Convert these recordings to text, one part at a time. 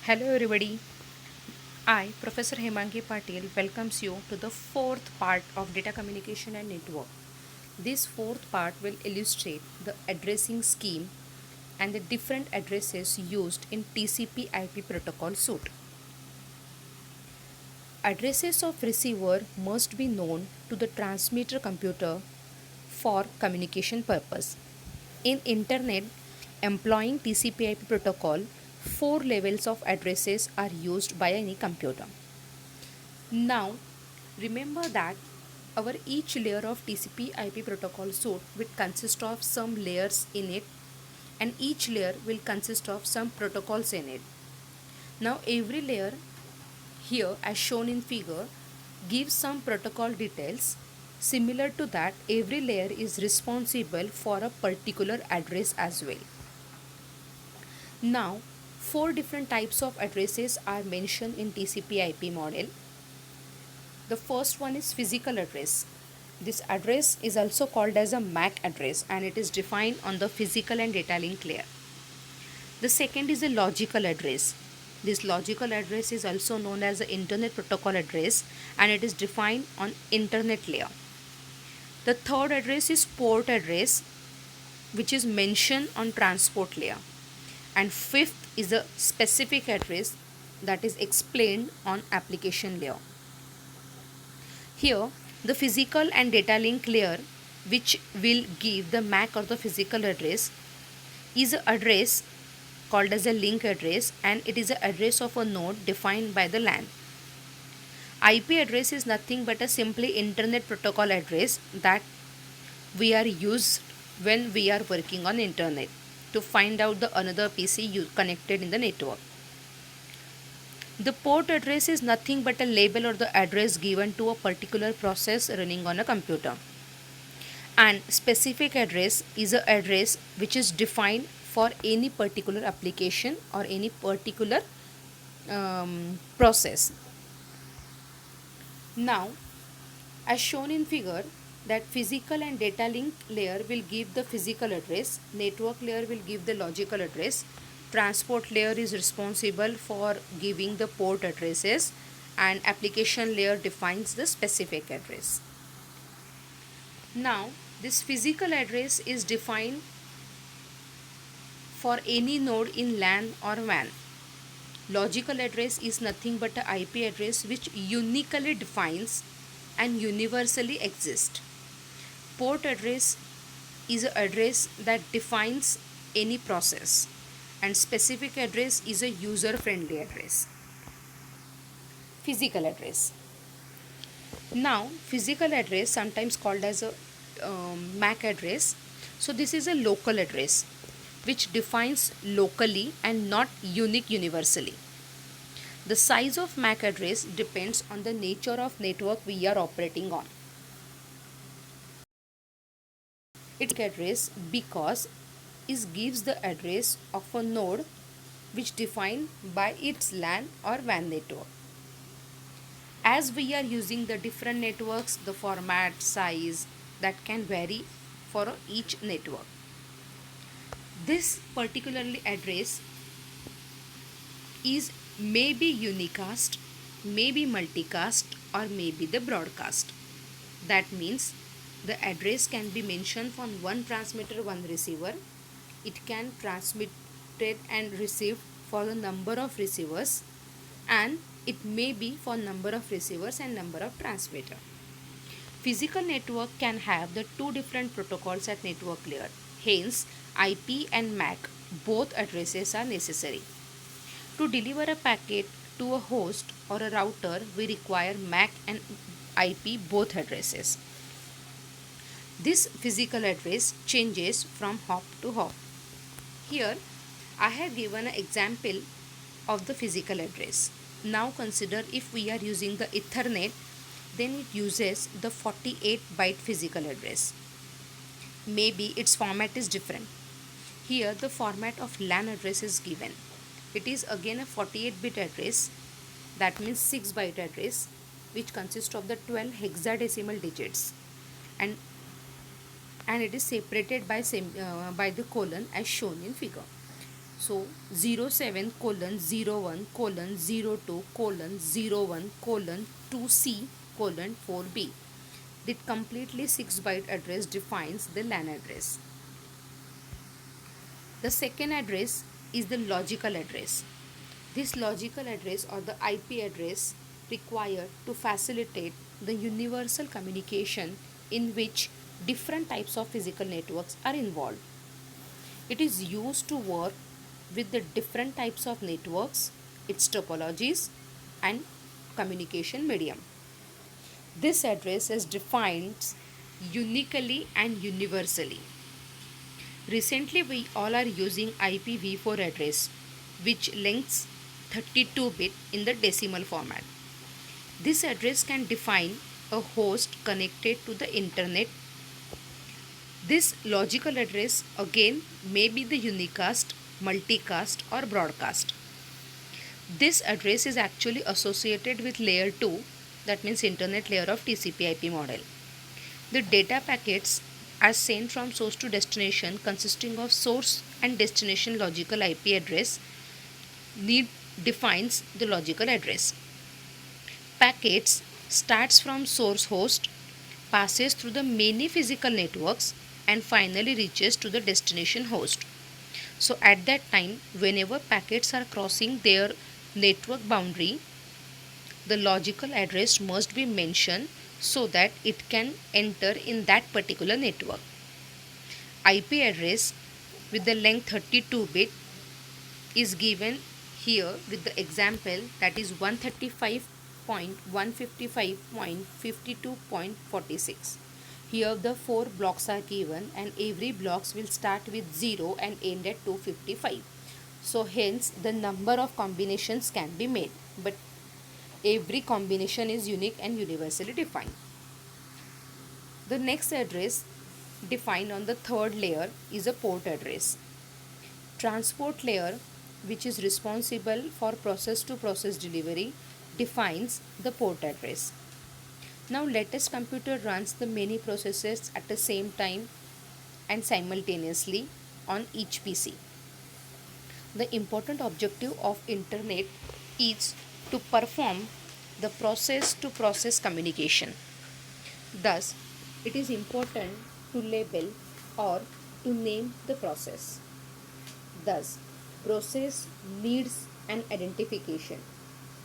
Hello everybody. I, Professor Hemangi Patil, welcomes you to the fourth part of data communication and network. This fourth part will illustrate the addressing scheme and the different addresses used in TCP/IP protocol suite. Addresses of receiver must be known to the transmitter computer for communication purpose. In internet employing TCP/IP protocol, four levels of addresses are used by any computer. Now, remember that our each layer of TCP/IP protocol suite will consist of some layers in it, and each layer will consist of some protocols in it. Now, every layer here, as shown in figure, gives some protocol details. Similar to that, every layer is responsible for a particular address as well. Now, four different types of addresses are mentioned in TCP/IP model. The first one is physical address. This address is also called as a MAC address and it is defined on the physical and data link layer. The second is a logical address. This logical address is also known as the Internet Protocol address and it is defined on internet layer. The third address is port address, which is mentioned on transport layer. And fifth is a specific address that is explained on application layer. Here, the physical and data link layer, which will give the MAC or the physical address, is an address called as a link address and it is an address of a node defined by the LAN. IP address is nothing but a simply internet protocol address that we are used when we are working on internet to find out the another PC connected in the network. The port address is nothing but a label or the address given to a particular process running on a computer. And specific address is an address which is defined for any particular application or any particular process. Now, as shown in figure, that physical and data link layer will give the physical address, network layer will give the logical address, transport layer is responsible for giving the port addresses, and application layer defines the specific address. Now, this physical address is defined for any node in LAN or WAN. Logical address is nothing but an IP address which uniquely defines and universally exists. Port address is an address that defines any process, and specific address is a user friendly address. Physical address. Now, physical address, sometimes called as a MAC address. So, this is a local address which defines locally and not unique universally. The size of MAC address depends on the nature of network we are operating on. Its address because it gives the address of a node which defined by its LAN or WAN network. As we are using the different networks, the format, size that can vary for each network. This particularly address is maybe unicast, maybe multicast, or maybe the broadcast. That means the address can be mentioned from one transmitter, one receiver. It can transmitted and received for the number of receivers, and it may be for number of receivers and number of transmitter. Physical network can have the two different protocols at network layer. Hence, IP and MAC both addresses are necessary. To deliver a packet to a host or a router, we require MAC and IP both addresses. This physical address changes from hop to hop. Here, I have given an example of the physical address. Now consider if we are using the Ethernet, then it uses the 48 byte physical address. Maybe its format is different. Here the format of LAN address is given. It is again a 48-bit address, that means 6 byte address, which consists of the 12 hexadecimal digits, and it is separated by the colon as shown in figure. So 07 colon 01 colon 02 colon 01 colon 2C colon 4B. The completely 6-byte address defines the LAN address. The second address is the logical address. This logical address or the IP address required to facilitate the universal communication in which different types of physical networks are involved. It is used to work with the different types of networks, its topologies, and communication medium. This address is defined uniquely and universally. Recently, we all are using IPv4 address, which lengths 32-bit in the decimal format. This address can define a host connected to the internet. This logical address again may be the unicast, multicast, or broadcast. This address is actually associated with layer 2, that means internet layer of TCP/IP model. The data packets are sent from source to destination consisting of source and destination logical IP address defines the logical address. Packets starts from source host, passes through the many physical networks and finally reaches to the destination host. So at that time, whenever packets are crossing their network boundary, the logical address must be mentioned so that it can enter in that particular network. IP address with the length 32-bit is given here with the example, that is 135.155.52.46. Here the 4 blocks are given and every blocks will start with 0 and end at 255. So hence the number of combinations can be made, but every combination is unique and universally defined. The next address defined on the third layer is a port address. Transport layer, which is responsible for process to process delivery, defines the port address. Now latest computer runs the many processes at the same time and simultaneously on each PC. The important objective of internet is to perform the process to process communication. Thus, it is important to label or to name the process. Thus, process needs an identification.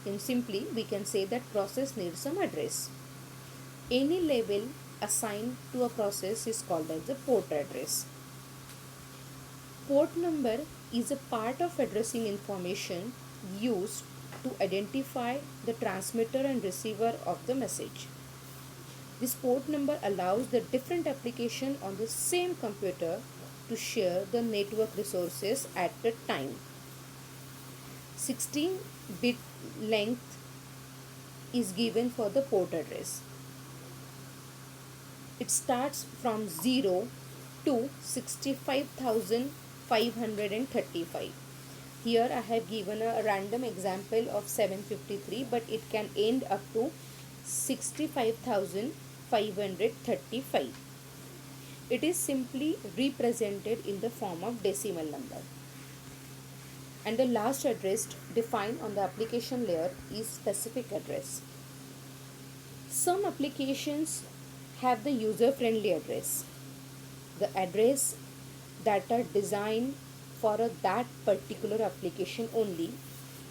In simply, we can say that process needs some address. Any label assigned to a process is called as the port address. Port number is a part of addressing information used to identify the transmitter and receiver of the message. This port number allows the different application on the same computer to share the network resources at the time. 16-bit length is given for the port address. It starts from 0 to 65,535. Here I have given a random example of 753, but it can end up to 65,535. It is simply represented in the form of decimal number. And the last address defined on the application layer is specific address. Some applications have the user-friendly address, the address that are designed for that particular application only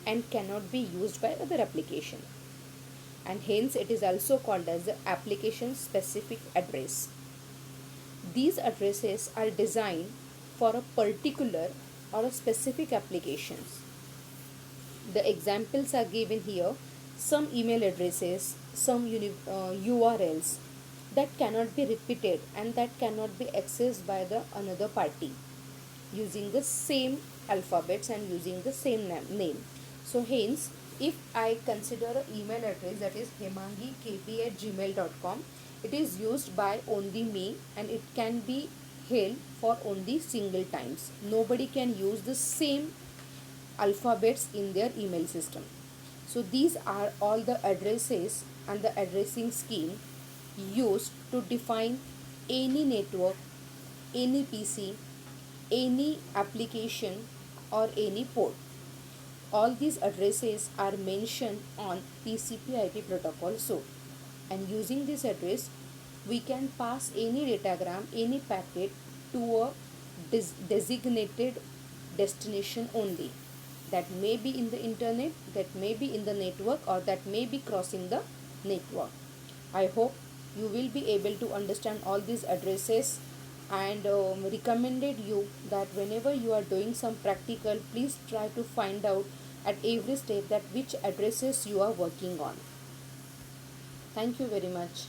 and cannot be used by other application, and hence it is also called as the application specific address. These addresses are designed for a particular or a specific applications. The examples are given here. Some email addresses, some URLs that cannot be repeated and that cannot be accessed by the another party using the same alphabets and using the same name. So hence, if I consider an email address that is hemangikp@gmail.com, it is used by only me and it can be held for only single times. Nobody can use the same alphabets in their email system. So these are all the addresses and the addressing scheme used to define any network, any PC, any application or any port. All these addresses are mentioned on TCP/IP protocol. So, and using this address, we can pass any datagram, any packet to a designated destination only. That may be in the internet, that may be in the network, or that may be crossing the network. I hope you will be able to understand all these addresses, and recommended you that whenever you are doing some practical, please try to find out at every step that which addresses you are working on. Thank you very much.